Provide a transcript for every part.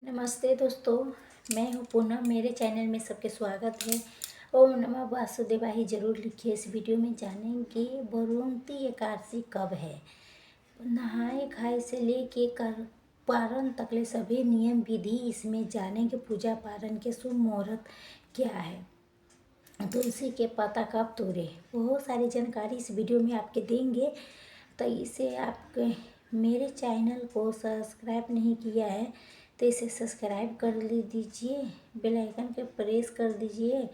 नमस्ते दोस्तों, मैं हूँ पूनम। मेरे चैनल में सबके स्वागत है। ओम नमः वासुदेवाय। जरूर लिखिए। इस वीडियो में जानेंगे बरुणती एकादशी कब है। नहाए खाए से लेके कर पारण तकले सभी नियम विधि इसमें जानेंगे। पूजा पारण के शुभ मुहूर्त क्या है, तुलसी के पत्ता कब तोड़े, बहुत सारी जानकारी इस वीडियो में आपके देंगे। तो इसे आप मेरे चैनल को सब्सक्राइब नहीं किया है तो इसे सब्सक्राइब कर दीजिए, बेल आइकन के प्रेस कर दीजिए,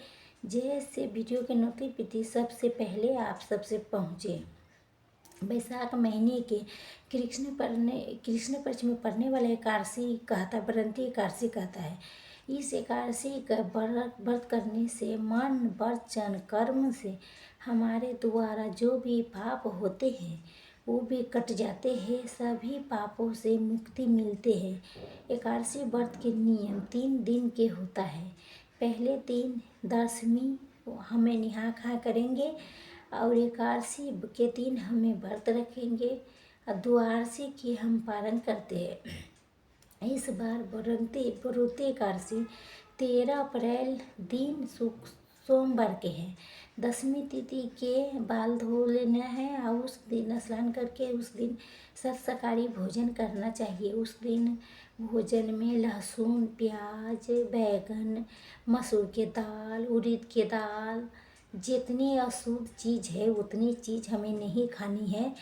जैसे वीडियो के नोटिफिकेशन सबसे पहले आप सबसे पहुँचे। वैशाख महीने के कृष्ण पक्ष में पड़ने वाले एकादशी कहता बरंती एकादशी कहता है। इस एकादशी का व्रत करने से मन वचन कर्म से हमारे द्वारा जो भी पाप होते हैं वो भी कट जाते हैं, सभी पापों से मुक्ति मिलते हैं। एकादशी व्रत के नियम 3 दिन के होता है। पहले दिन दशमी हमें नहा खा करेंगे और एकादशी के दिन हमें व्रत रखेंगे और द्वादशी की हम पारण करते हैं। इस बार बरुती एकादशी 13 अप्रैल दिन सोमवार के हैं। दशमी तिथि के बाल धो लेना है और उस दिन स्नान करके उस दिन शाकाहारी भोजन करना चाहिए। उस दिन भोजन में लहसुन, प्याज, बैगन, मसूर के दाल, उड़द के दाल, जितनी अशुद्ध चीज़ है उतनी चीज़ हमें नहीं खानी है।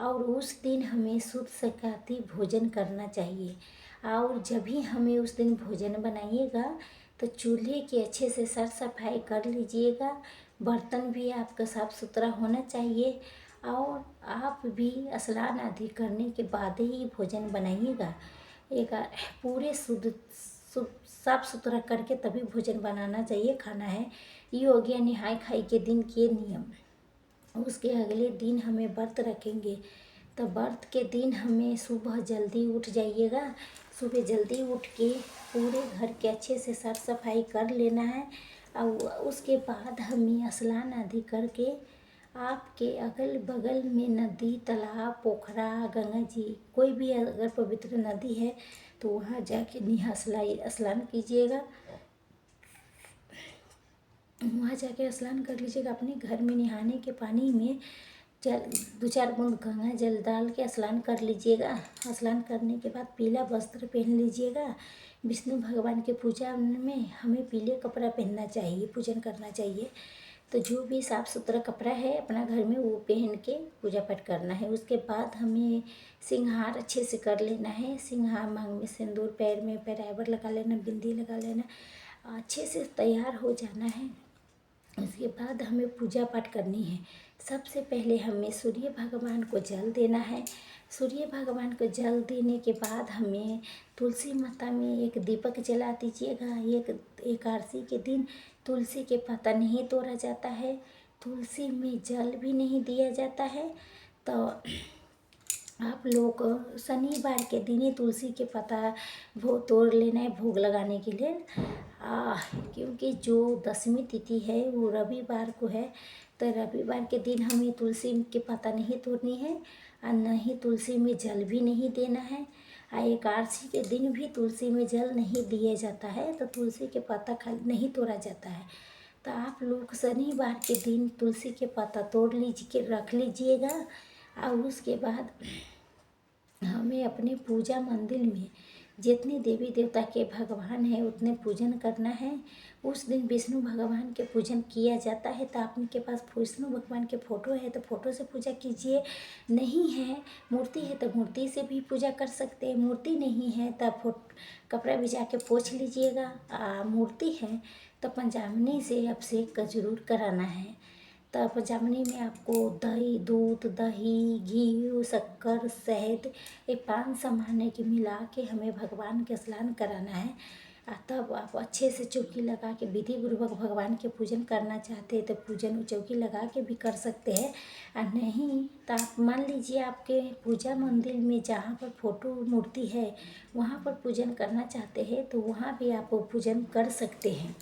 और उस दिन हमें शुद्ध शाकाहारी भोजन करना चाहिए। और जब भी हमें उस दिन भोजन बनाइएगा तो चूल्हे की अच्छे से साफ सफाई कर लीजिएगा। बर्तन भी आपका साफ़ सुथरा होना चाहिए और आप भी स्नान आदि करने के बाद ही भोजन बनाइएगा। एक पूरे शुद्ध साफ सुथरा करके तभी भोजन बनाना चाहिए, खाना है। ये हो गया नहाय खाई के दिन के नियम। उसके अगले दिन हमें व्रत रखेंगे तो व्रत के दिन हमें सुबह जल्दी उठ जाइएगा। सुबह जल्दी उठ के पूरे घर के अच्छे से साफ सफाई कर लेना है और उसके बाद हमें स्नान आदि करके आपके अगल बगल में नदी, तालाब, पोखरा, गंगा जी, कोई भी अगर पवित्र नदी है तो वहाँ जाके स्नान कीजिएगा। वहाँ जाके स्नान कर लीजिएगा। अपने घर में नहाने के पानी में 2-4 बूंद गंगा जल डाल के स्नान कर लीजिएगा। स्नान करने के बाद पीला वस्त्र पहन लीजिएगा। विष्णु भगवान के पूजा में हमें पीले कपड़ा पहनना चाहिए, पूजन करना चाहिए। तो जो भी साफ़ सुथरा कपड़ा है अपना घर में वो पहन के पूजा पाठ करना है। उसके बाद हमें सिंगार अच्छे से कर लेना है। सिंगार, मांग में सिंदूर, पैर में पैरावर लगा लेना, बिंदी लगा लेना, अच्छे से तैयार हो जाना है। उसके बाद हमें पूजा पाठ करनी है। सबसे पहले हमें सूर्य भगवान को जल देना है। सूर्य भगवान को जल देने के बाद हमें तुलसी माता में एक दीपक जला दीजिएगा। एक एकादशी के दिन तुलसी के पत्ता नहीं तोड़ा जाता है, तुलसी में जल भी नहीं दिया जाता है। तो आप लोग शनिवार के दिन ही तुलसी के पत्ता तोड़ लेना है भोग लगाने के लिए। क्योंकि जो दशमी तिथि है वो रविवार को है, तो रविवार के दिन हमें तुलसी के पत्ता नहीं तोड़नी है और न ही तुलसी में जल भी नहीं देना है। एकादशी के दिन भी तुलसी में जल नहीं दिया जाता है, तो तुलसी के पत्ता खाली नहीं तोड़ा जाता है। तो आप लोग शनिवार के दिन तुलसी के पत्ता तोड़ लीजिए, रख लीजिएगा। और उसके बाद हमें अपने पूजा मंदिर में जितने देवी देवता के भगवान हैं उतने पूजन करना है। उस दिन विष्णु भगवान के पूजन किया जाता है। तो आपके पास विष्णु भगवान के फ़ोटो है तो फ़ोटो से पूजा कीजिए, नहीं है मूर्ति है तो मूर्ति से भी पूजा कर सकते हैं। मूर्ति नहीं है तो कपड़ा भिजा के पोंछ लीजिएगा। मूर्ति है तो पंचामृत से अभिषेक जरूर कराना है। तो पंचामृत में आपको दही, दूध, दही, घी, शक्कर, शहद, ये 5 सामान के मिला के हमें भगवान के स्नान कराना है। तब आप अच्छे से चौकी लगा के विधि पूर्वक भगवान के पूजन करना चाहते हैं तो पूजन चौकी लगा के भी कर सकते हैं। और नहीं तो आप मान लीजिए आपके पूजा मंदिर में जहाँ पर फोटो मूर्ति है वहाँ पर पूजन करना चाहते हैं तो वहाँ भी आप पूजन कर सकते हैं।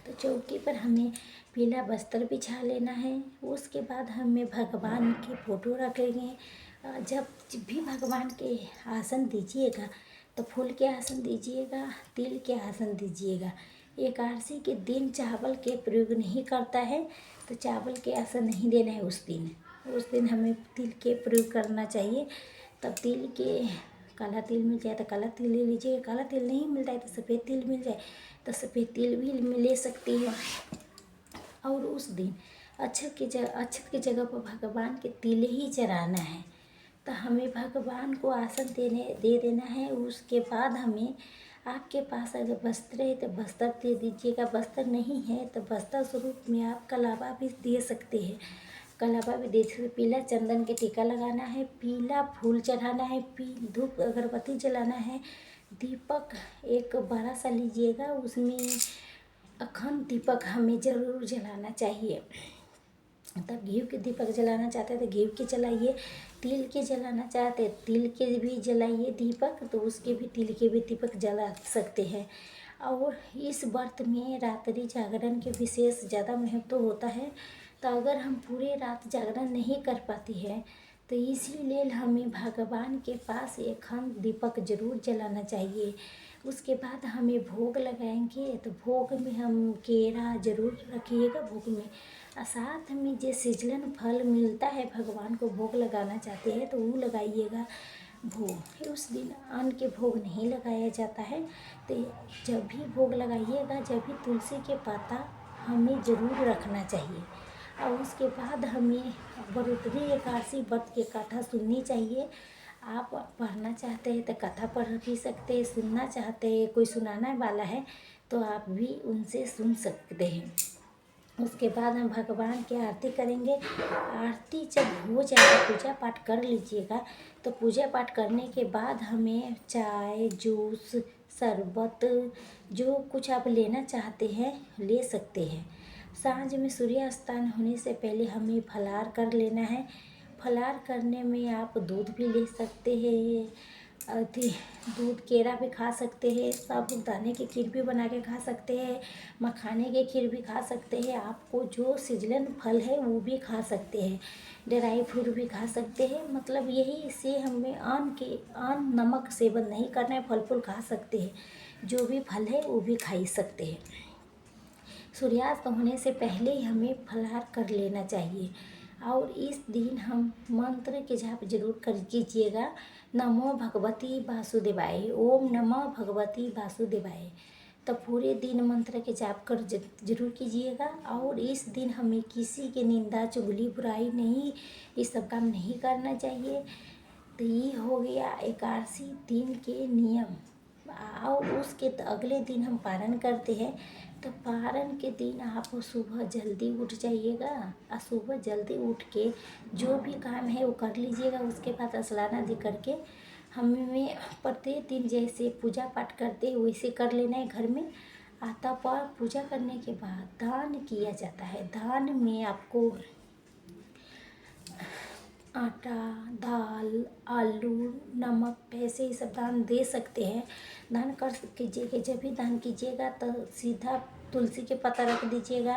तो चौकी पर हमें पीला वस्त्र बिछा लेना है। उसके बाद हमें भगवान की फ़ोटो रखेंगे। जब भी भगवान के आसन दीजिएगा तो फूल के आसन दीजिएगा, तिल के आसन दीजिएगा। एकादशी के दिन चावल के प्रयोग नहीं करता है तो चावल के आसन नहीं देना है उस दिन हमें तिल के प्रयोग करना चाहिए। तब तिल के काला तिल मिल जाए तो काला तिल ले लीजिए, काला तिल नहीं मिलता है तो सफ़ेद तिल मिल जाए तो सफ़ेद तिल भी ले सकती है। और उस दिन अक्षत की जगह पर भगवान के तिल ही चढ़ाना है। तो हमें भगवान को आसन दे देना है। उसके बाद हमें आपके पास अगर वस्त्र है तो वस्त्र दे दीजिएगा, वस्त्र नहीं है तो वस्त्र स्वरूप में आप कलावा भी दे सकते हैं। कलावा भी दे सकते। पीला चंदन के टीका लगाना है, पीला फूल चढ़ाना है, धूप अगरबत्ती जलाना है, दीपक एक बड़ा सा लीजिएगा, उसमें अखंड दीपक हमें ज़रूर जलाना चाहिए। तब घी के दीपक जलाना चाहते हैं तो घी के जलाइए, तिल के जलाना चाहते हैं तिल के भी जलाइए दीपक, तो उसके भी तिल के भी दीपक जला सकते हैं। और इस व्रत में रात्रि जागरण के विशेष ज़्यादा महत्व होता है। तो अगर हम पूरे रात जागरण नहीं कर पाती है तो इसीलिए हमें भगवान के पास एक अखंड दीपक जरूर जलाना चाहिए। उसके बाद हमें भोग लगाएंगे तो भोग में हम केरा जरूर रखिएगा भोग में। और साथ में जो सीजन फल मिलता है भगवान को भोग लगाना चाहते हैं तो वो लगाइएगा भोग। उस दिन अन्न के भोग नहीं लगाया जाता है। तो जब भी भोग लगाइएगा जब भी तुलसी के पत्ता हमें ज़रूर रखना चाहिए। और उसके बाद हमें बरोतरी एकादशी व्रत की कथा सुननी चाहिए। आप पढ़ना चाहते हैं तो कथा पढ़ भी सकते हैं, सुनना चाहते हैं कोई सुनाने वाला है तो आप भी उनसे सुन सकते हैं। उसके बाद हम भगवान की आरती करेंगे। आरती जब हो जाएगा पूजा पाठ कर लीजिएगा। तो पूजा पाठ करने के बाद हमें चाय जूस शरबत जो कुछ आप लेना चाहते हैं ले सकते हैं। सांझ में सूर्यास्तान होने से पहले हमें फलाहार कर लेना है। फलाहार करने में आप दूध भी ले सकते हैं, दूध केरा भी खा सकते हैं, साबूदाने की खीर भी बना के खा सकते हैं, मखाने की खीर भी खा सकते हैं। आपको जो सीजन फल है वो भी खा सकते हैं, ड्राई फ्रूट भी खा सकते हैं। मतलब यही से हमें अन्न नमक सेवन नहीं करना है, फल फूल खा सकते हैं, जो भी फल है वो भी खा ही सकते हैं। सूर्यास्त होने से पहले ही हमें फलाहार कर लेना चाहिए। और इस दिन हम मंत्र के जाप जरूर कर कीजिएगा। नमो भगवती वासुदेवाय, ओम नमः भगवती वासुदेवाय। तो पूरे दिन मंत्र के जाप कर जरूर कीजिएगा। और इस दिन हमें किसी के निंदा चुगली बुराई नहीं, ये सब काम नहीं करना चाहिए। तो ये हो गया एकादशी दिन के नियम। और उसके अगले दिन हम पारण करते हैं। तो पारण के दिन आप सुबह जल्दी उठ जाइएगा और सुबह जल्दी उठ के जो भी काम है वो कर लीजिएगा। उसके बाद स्नान आदि करके हमें प्रत्येक दिन जैसे पूजा पाठ करते हैं वैसे कर लेना है घर में। आता पर पूजा करने के बाद दान किया जाता है। दान में आपको आटा दाल आलू नमक पैसे ये सब दान दे सकते हैं। दान कर कीजिएगा। जब भी दान कीजिएगा तो सीधा तुलसी के पत्ता रख दीजिएगा।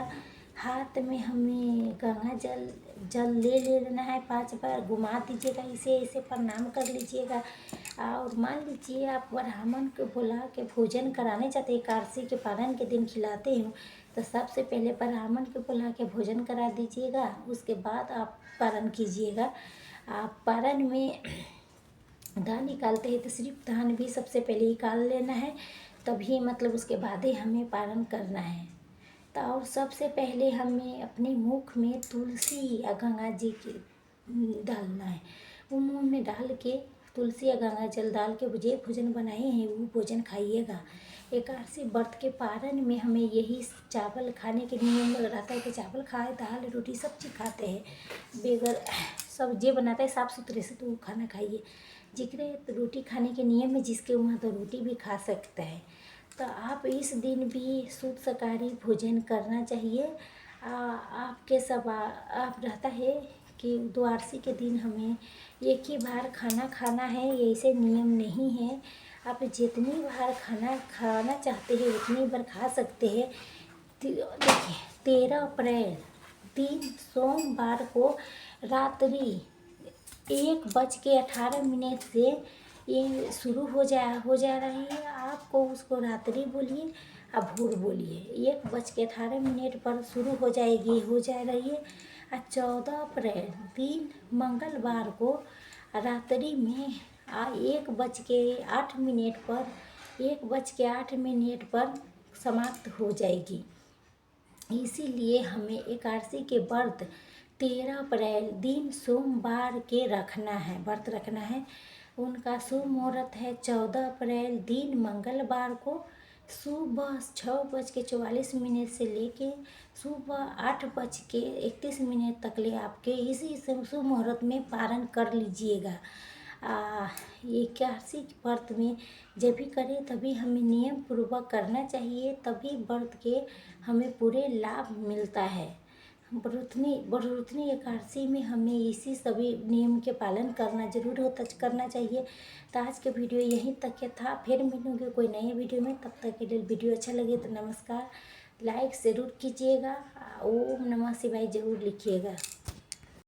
हाथ में हमें गंगा जल ले लेना है, 5 बार घुमा दीजिएगा, इसे ऐसे प्रणाम कर लीजिएगा। और मान लीजिए आप ब्राह्मण को बुला के भोजन कराने चाहते हैं, एकादशी के पारण के दिन खिलाते हो तो सबसे पहले ब्राह्मण को बुला के भोजन करा दीजिएगा। उसके बाद आप पारण कीजिएगा। आप पारण में दान निकालते हैं तो सिर्फ दान भी सबसे पहले निकाल लेना है, तभी मतलब उसके बाद ही हमें पारण करना है। तो और सबसे पहले हमें अपने मुख में तुलसी या गंगा जी के डालना है। वो मुँह में डाल के तुलसी या गंगा जल डाल के जो भोजन बनाए हैं वो भोजन खाइएगा। एकादशी व्रत के पारण में हमें यही चावल खाने के नियम रहता है कि चावल खाए, दाल रोटी सब चीज़ खाते हैं। बेगर सब जे बनाता है साफ़ सुथरे से तो वो खाना खाइए। जिक्र तो रोटी खाने के नियम है, जिसके वहाँ तो रोटी भी खा सकता है। तो आप इस दिन भी शुद्ध शाकाहारी भोजन करना चाहिए। आपके सब आप रहता है कि द्वादशी के दिन हमें एक ही बार खाना खाना है, ऐसे नियम नहीं है। आप जितनी बार खाना चाहते हैं उतनी बार खा सकते हैं। देखिए 13 अप्रैल दिन सोमवार को रात्रि 1:18 से ये शुरू हो जा रही है, आपको उसको रात्रि बोलिए या भोर बोलिए। 1:18 पर शुरू हो जाएगी, हो जा रही है। 14 अप्रैल दिन मंगलवार को रात्रि में 1:08 पर समाप्त हो जाएगी। इसीलिए हमें एकादशी के व्रत 13 अप्रैल दिन सोमवार के व्रत रखना है। उनका शुभ मुहूर्त है 14 अप्रैल दिन मंगलवार को सुबह 6:44 से लेके सुबह 8:31 तक ले आपके इसी शुभ मुहूर्त में पारण कर लीजिएगा। ये एकादशी व्रत में जब भी करें तभी हमें नियम पूर्वक करना चाहिए, तभी व्रत के हमें पूरे लाभ मिलता है। बरुतनी एकादशी में हमें इसी सभी नियम के पालन करना चाहिए। तो आज के वीडियो यहीं तक के था, फिर मिलूंगे कोई नए वीडियो में। तब तक के लिए वीडियो अच्छा लगे तो नमस्कार, लाइक ज़रूर कीजिएगा, ओम नमः शिवाय ज़रूर लिखिएगा।